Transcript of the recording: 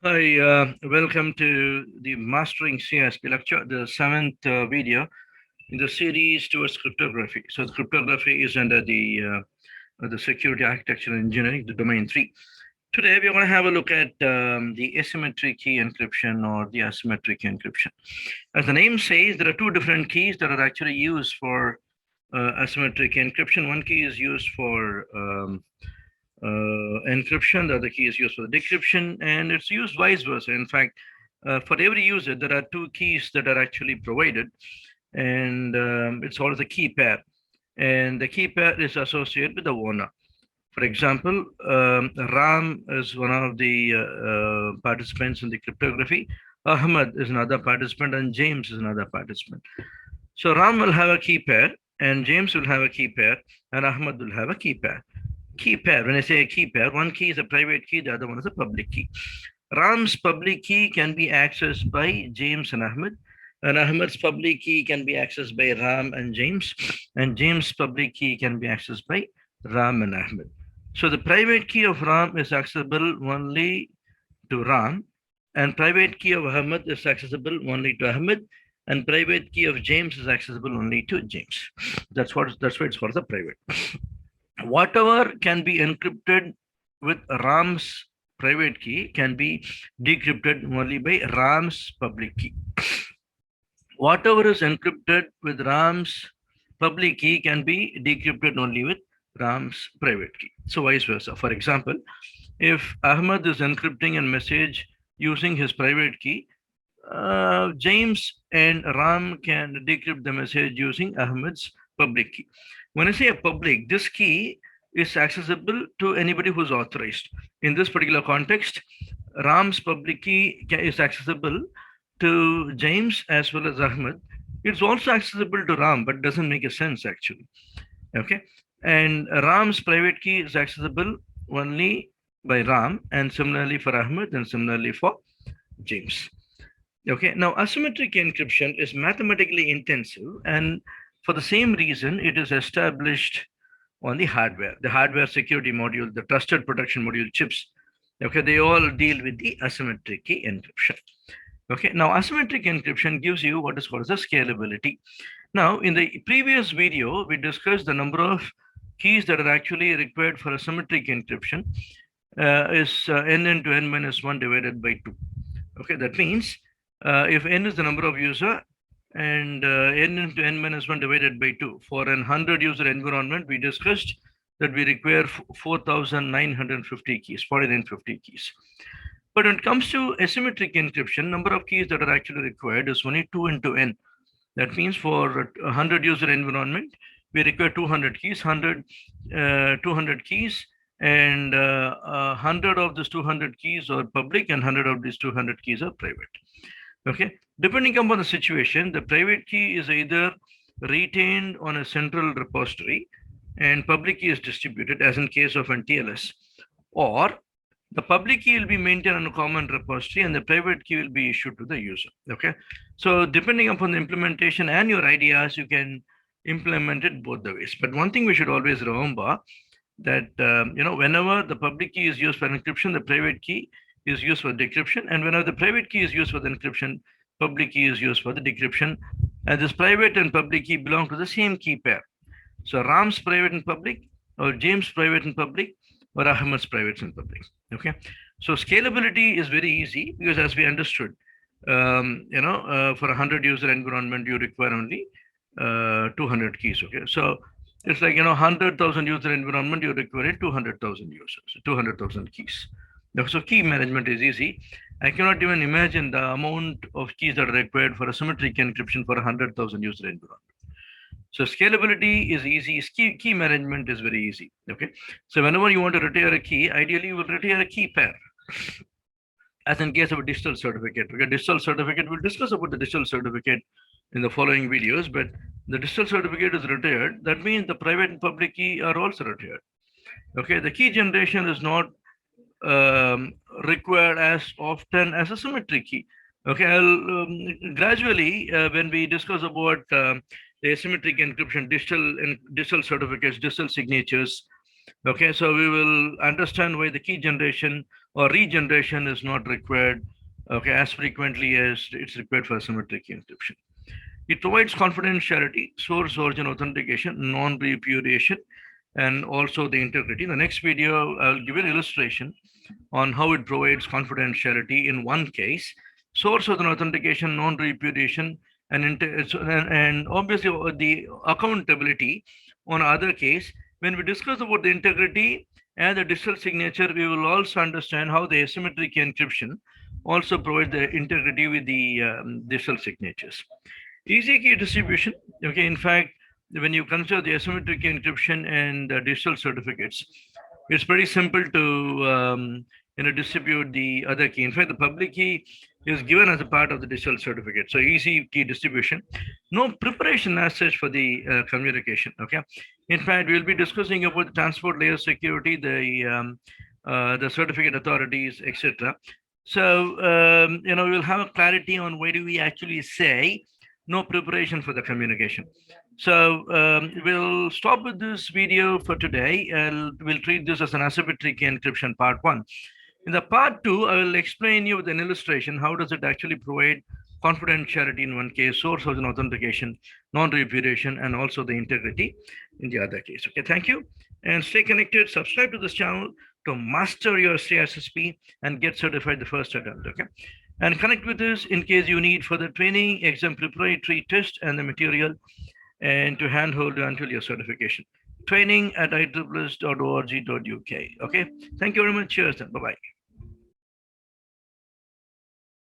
Hi, welcome to the Mastering CISSP lecture, the seventh video in the series towards cryptography. So, cryptography is under the security architecture and engineering, the domain 3. Today, we're going to have a look at the asymmetry key encryption or the asymmetric encryption. As the name says, there are two different keys that are actually used for asymmetric encryption. One key is used for encryption, the other key is used for decryption, and it's used vice versa. In fact, for every user, there are two keys that are actually provided, and it's called the key pair. And the key pair is associated with the owner. For example, Ram is one of the participants in the cryptography. Ahmad is another participant, and James is another participant. So Ram will have a key pair, and James will have a key pair, and Ahmad will have a key pair. Key pair, when I say a key pair, one key is a private key, the other one is a public key. Ram's public key can be accessed by James and Ahmed, and Ahmed's public key can be accessed by Ram and James' public key can be accessed by Ram and Ahmed. So the private key of Ram is accessible only to Ram, and private key of Ahmed is accessible only to Ahmed, and private key of James is accessible only to James. That's why it's called the private. Whatever can be encrypted with Ram's private key can be decrypted only by Ram's public key. Whatever is encrypted with Ram's public key can be decrypted only with Ram's private key. So vice versa. For example, if Ahmed is encrypting a message using his private key, James and Ram can decrypt the message using Ahmed's public key. When I say a public, this key is accessible to anybody who's authorized. In this particular context, Ram's public key is accessible to James as well as Ahmed. It's also accessible to Ram, but doesn't make a sense actually. Okay. And Ram's private key is accessible only by Ram, and similarly for Ahmed, and similarly for James. Okay, now asymmetric encryption is mathematically intensive, and for the same reason, it is established on the hardware security module, the trusted protection module chips. Okay, they all deal with the asymmetric key encryption. Okay, now asymmetric encryption gives you what is called as a scalability. Now, in the previous video, we discussed the number of keys that are actually required for asymmetric encryption is n into n minus 1 divided by 2. Okay, that means if n is the number of user and n into n minus 1 divided by 2, for an 100 user environment, we discussed that we require 4,950 keys, 4,950 keys. But when it comes to asymmetric encryption, number of keys that are actually required is only 2 into n. That means for a 100 user environment, we require 200 keys, 200 keys, and 100 of these 200 keys are public and 100 of these 200 keys are private. Okay, depending upon the situation, the private key is either retained on a central repository and public key is distributed, as in case of an TLS, or the public key will be maintained on a common repository and the private key will be issued to the user. Okay, so depending upon the implementation and your ideas, you can implement it both the ways. But one thing we should always remember that whenever the public key is used for encryption, the private key is used for decryption, and whenever the private key is used for the encryption, public key is used for the decryption, and this private and public key belong to the same key pair. So Ram's private and public, or James' private and public, or Ahmed's private and public. Okay, so scalability is very easy because, as we understood, for a 100 user environment, you require only 200 keys. Okay, so it's like 100,000 user environment, you require 200,000 users, 200,000 keys. So key management is easy. I cannot even imagine the amount of keys that are required for asymmetric encryption for a 100,000 user environment. So scalability is easy. Key management is very easy. Okay. So whenever you want to retire a key, ideally you will retire a key pair. As in case of a digital certificate. Okay, digital certificate, we'll discuss about the digital certificate in the following videos, but the digital certificate is retired. That means the private and public key are also retired. Okay, the key generation is not required as often as a symmetric key. Okay, I'll gradually, when we discuss about the asymmetric encryption, digital certificates, digital signatures, Okay, so we will understand why the key generation or regeneration is not required, okay, as frequently as it's required for asymmetric encryption. It provides confidentiality, source origin authentication, non-repudiation, and also the integrity. In the next video, I'll give an illustration on how it provides confidentiality in one case, source origin authentication, non-repudiation, and obviously the accountability on other case. When we discuss about the integrity and the digital signature, we will also understand how the asymmetric encryption also provides the integrity with the digital signatures. Easy key distribution. Okay, in fact, when you consider the asymmetric encryption and digital certificates, it's pretty simple to distribute the other key. In fact, the public key is given as a part of the digital certificate. So easy key distribution. No preparation as such for the communication. Okay. In fact, we'll be discussing about the transport layer security, the certificate authorities, etc. So we'll have a clarity on why do we actually say no preparation for the communication. So we'll stop with this video for today, and we'll treat this as an asymmetric encryption part 1. In the part 2, I will explain you with an illustration how does it actually provide confidentiality in one case, source origin authentication, non-repudiation, and also the integrity in the other case. Okay, thank you, and stay connected. Subscribe to this channel to master your CISSP and get certified the first attempt. Okay. And connect with us in case you need further training, exam preparatory test, and the material, and to handhold you until your certification. Training at IEEE.org.uk. Okay. Thank you very much. Cheers. Bye bye.